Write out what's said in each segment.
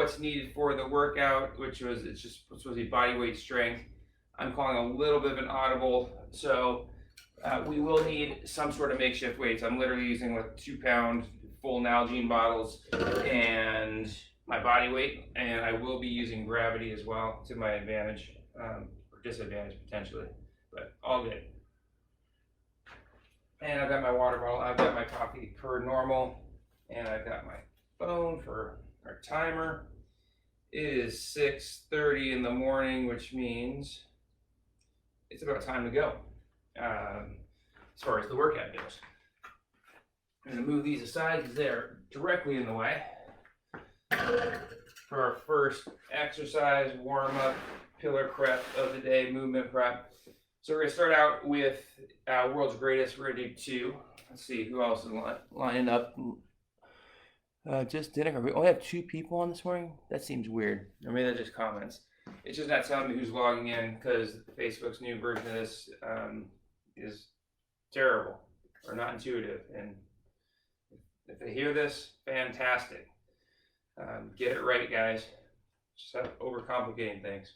what's needed for the workout, which was, it's just supposed to be body weight strength. I'm calling a little bit of an audible. So we will need some sort of makeshift weights. I'm literally using like 2-pound full Nalgene bottles and my body weight, and I will be using gravity as well to my advantage, or disadvantage potentially, but all good. And I've got my water bottle, I've got my coffee per normal, and I've got my phone for our timer. It is 6:30 in the morning, which means it's about time to go as far as the workout goes. I'm going to move these aside because they're directly in the way. For our first exercise, warm up, pillar prep of the day, movement prep. So we're going to start out with World's Greatest. We're going to do 2. Let's see who else is lining up. Just dinner. We only have 2 people on this morning? That seems weird. Or maybe that's just comments. It's just not telling me who's logging in because Facebook's new version of this is terrible or not intuitive. And if they hear this, fantastic. Get it right, guys. Just stop overcomplicating things.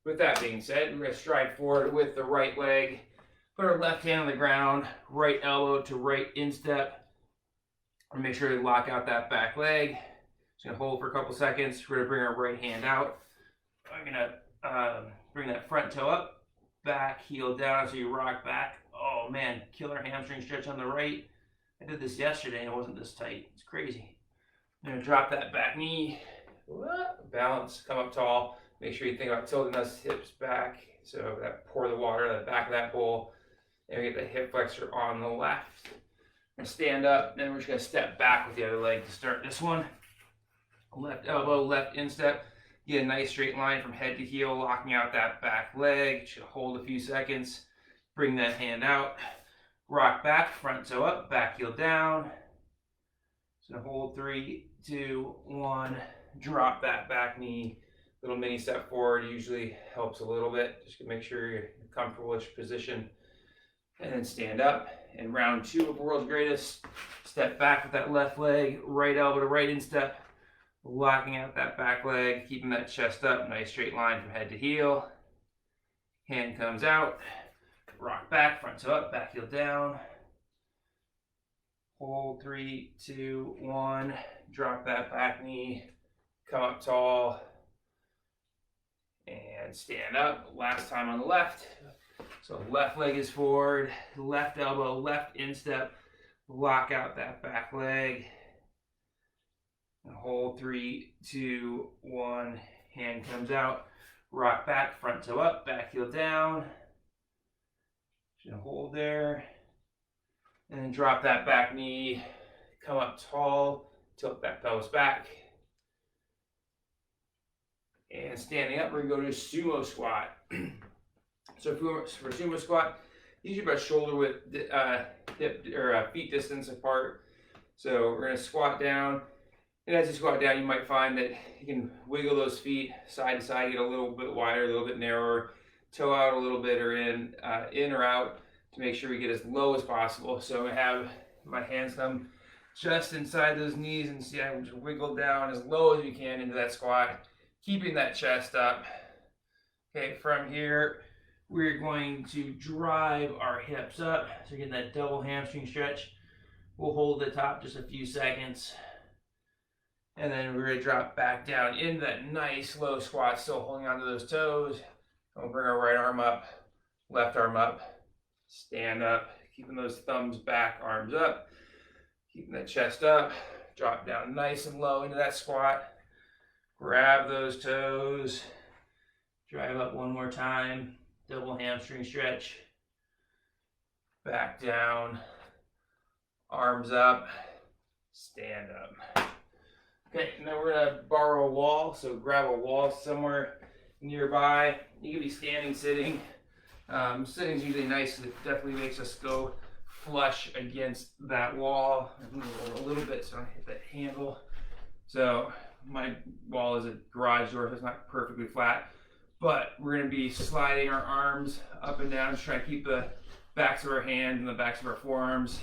With that being said, we're going to stride forward with the right leg. Put our left hand on the ground, right elbow to right instep. And make sure we lock out that back leg. Just going to hold for a couple seconds. We're going to bring our right hand out. I'm going to bring that front toe up, back heel down so you rock back. Oh man, killer hamstring stretch on the right. I did this yesterday and it wasn't this tight. It's crazy. I'm going to drop that back knee, balance, come up tall. Make sure you think about tilting those hips back. So that pour the water, the back of that bowl. And we get the hip flexor on the left. We're going to stand up, then we're just going to step back with the other leg to start this one. Left elbow, left instep. Get a nice straight line from head to heel, locking out that back leg. Should hold a few seconds. Bring that hand out. Rock back, front toe up, back heel down. So hold 3, 2, 1. Drop that back knee. Little mini step forward usually helps a little bit. Just to make sure you're comfortable with your position. And then stand up. And round 2 of World's Greatest. Step back with that left leg, right elbow to right instep. Locking out that back leg, keeping that chest up, nice straight line from head to heel. Hand comes out, rock back, front toe up, back heel down. Hold 3, 2, 1. Drop that back knee, come up tall, and stand up. Last time on the left. So left leg is forward, left elbow, left instep. Lock out that back leg. And hold 3, 2, 1. Hand comes out. Rock back, front toe up, back heel down. Just hold there. And then drop that back knee. Come up tall. Tilt that pelvis back. And standing up, we're going to go to sumo squat. So for sumo squat, usually about shoulder width, hip or feet distance apart. So we're going to squat down. And as you squat down, you might find that you can wiggle those feet side to side, get a little bit wider, a little bit narrower, toe out a little bit or in or out to make sure we get as low as possible. So I have my hands come just inside those knees and see I just wiggle down as low as we can into that squat, keeping that chest up. Okay, from here, we're going to drive our hips up. So getting that double hamstring stretch. We'll hold the top just a few seconds. And then we're going to drop back down into that nice low squat, still holding onto those toes. We'll bring our right arm up, left arm up, stand up, keeping those thumbs back, arms up, keeping that chest up, drop down nice and low into that squat. Grab those toes, drive up one more time, double hamstring stretch, back down, arms up, stand up. Okay, now we're going to borrow a wall, so grab a wall somewhere nearby. You can be standing, sitting. Sitting's usually nice, it definitely makes us go flush against that wall. A little bit so I don't hit that handle. So my wall is a garage door, so it's not perfectly flat. But we're going to be sliding our arms up and down, just trying to keep the backs of our hands and the backs of our forearms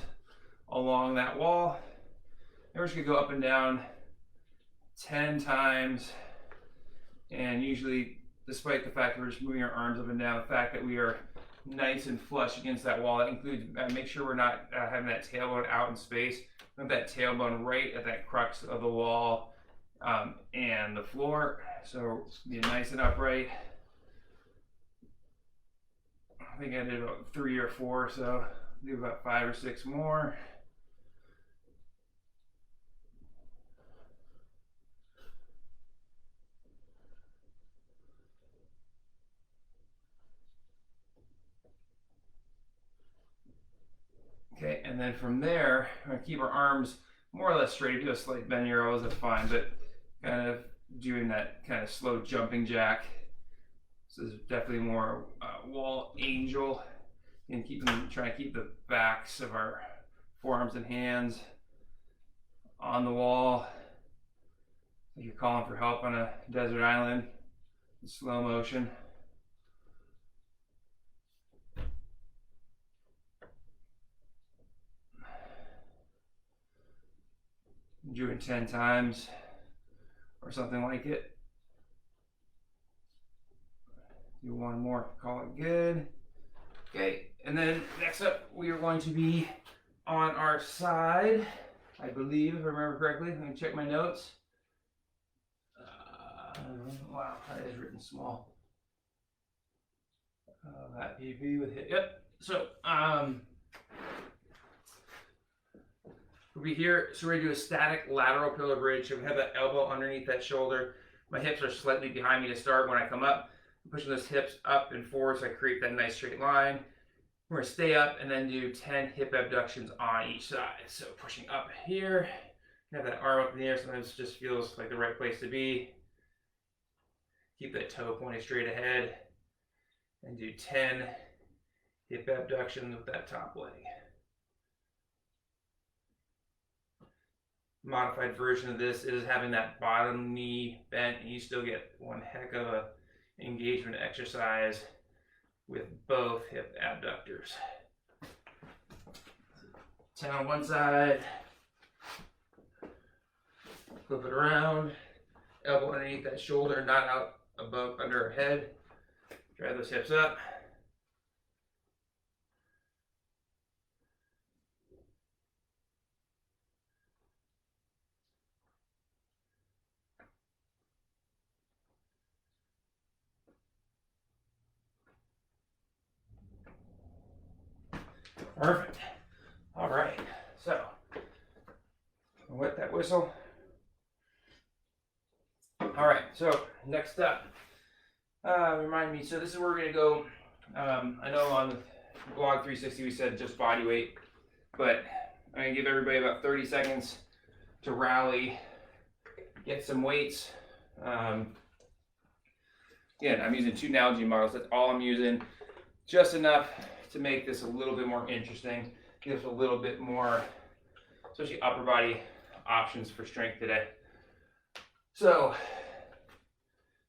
along that wall. And we're just going to go up and down 10 times. And usually, despite the fact that we're just moving our arms up and down, the fact that we are nice and flush against that wall, that includes make sure we're not having that tailbone out in space. We have that tailbone right at that crux of the wall and the floor. So be nice and upright. I think I did about 3 or 4, so do about 5 or 6 more. Okay, and then from there, we're going to keep our arms more or less straight. Do a slight bend in your elbows, that's fine, but kind of doing that kind of slow jumping jack. This is definitely more wall angel. And trying to keep the backs of our forearms and hands on the wall. Like you're calling for help on a desert island in slow motion. Doing 10 times or something like it. Do one more, call it good. Okay, and then next up we are going to be on our side, I believe, if I remember correctly. Let me check my notes. Wow, that is written small. That PP with hit. Yep. So we'll be here. So we're gonna do a static lateral pillar bridge. So we have that elbow underneath that shoulder. My hips are slightly behind me to start. When I come up, I'm pushing those hips up and forward so I create that nice straight line. We're gonna stay up and then do 10 hip abductions on each side. So pushing up here, have that arm up in the air. Sometimes it just feels like the right place to be. Keep that toe pointed straight ahead and do 10 hip abductions with that top leg. Modified version of this is having that bottom knee bent, and you still get one heck of a engagement exercise with both hip abductors. 10 on one side, flip it around, elbow underneath that shoulder, not out above under our head. Drive those hips up. Perfect. All right, so wet that whistle. All right, so next up, remind me, so this is where we're gonna go. I know on the blog 360 we said just body weight, but I'm gonna give everybody about 30 seconds to rally, get some weights. Again, I'm using 2 Nalgene models, that's all I'm using. Just enough to make this a little bit more interesting, give us a little bit more, especially upper body options for strength today. So,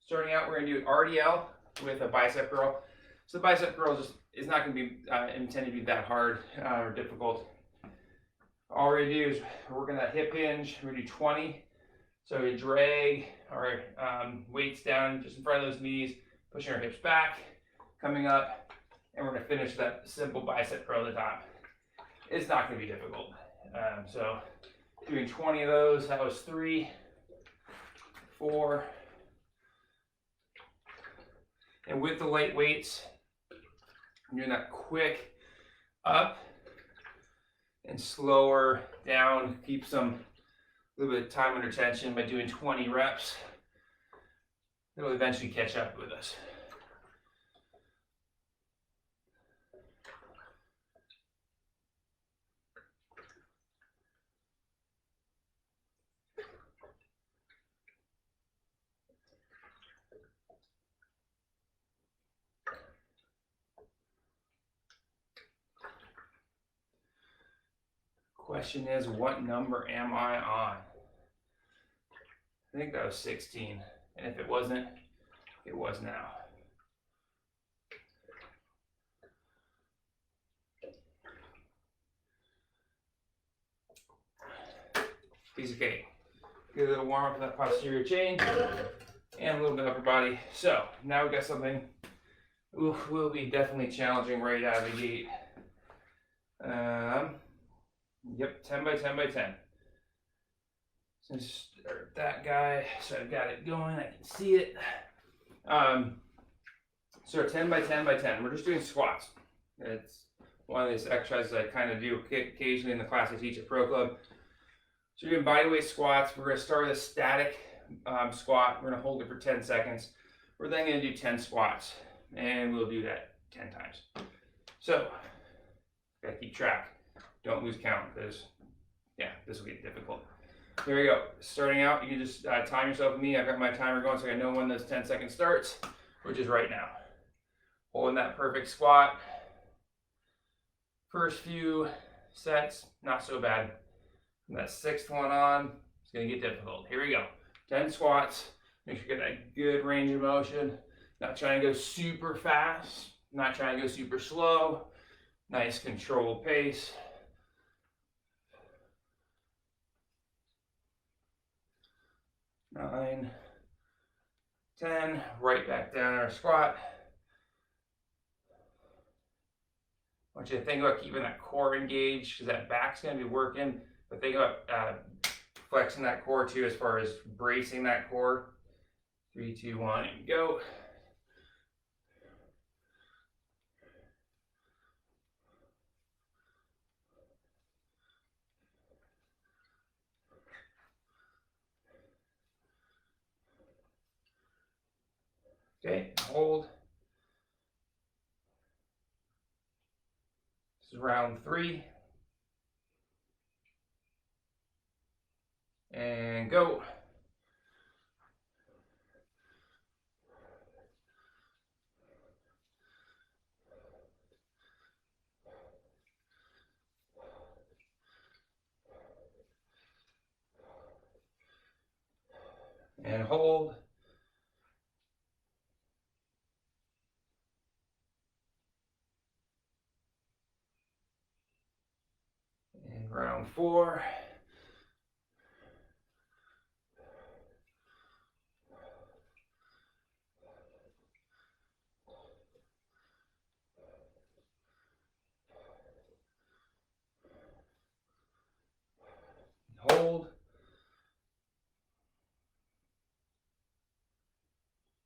starting out, we're going to do RDL with a bicep curl. So the bicep curl is not going to be intended to be that hard or difficult. All we're going to do is we're going to hip hinge. We're going to do 20. So we drag our weights down just in front of those knees, pushing our hips back, coming up, and we're going to finish that simple bicep curl at the top. It's not going to be difficult. So doing 20 of those, that was 3, 4, and with the light weights, I'm doing that quick up and slower down, keep a little bit of time under tension by doing 20 reps. It'll eventually catch up with us. Question is, what number am I on? I think that was 16, and if it wasn't, it was now. Piece of cake. Get a little warm up for that posterior chain and a little bit upper body. So now we've got something will be definitely challenging right out of the gate. Yep, 10 by 10 by 10. So start that guy. So I've got it going. I can see it. So 10 by 10 by 10. We're just doing squats. It's one of these exercises I kind of do occasionally in the class I teach at Pro Club. So you're doing bodyweight squats. We're going to start with a static squat. We're going to hold it for 10 seconds. We're then going to do 10 squats. And we'll do that 10 times. So, gotta keep track. Don't lose count because, yeah, this will get difficult. Here we go. Starting out, you can just time yourself with me. I've got my timer going so I know when this 10 seconds starts, which is right now. Holding that perfect squat. First few sets, not so bad. From that sixth one on, it's gonna get difficult. Here we go. 10 squats. Make sure you get that good range of motion. Not trying to go super fast. Not trying to go super slow. Nice controlled pace. Nine, 10, right back down our squat. I want you to think about keeping that core engaged because that back's going to be working. But think about flexing that core too as far as bracing that core. 3, 2, 1, and go. Okay, hold. This is round 3. And go. And hold. And round 4. Hold.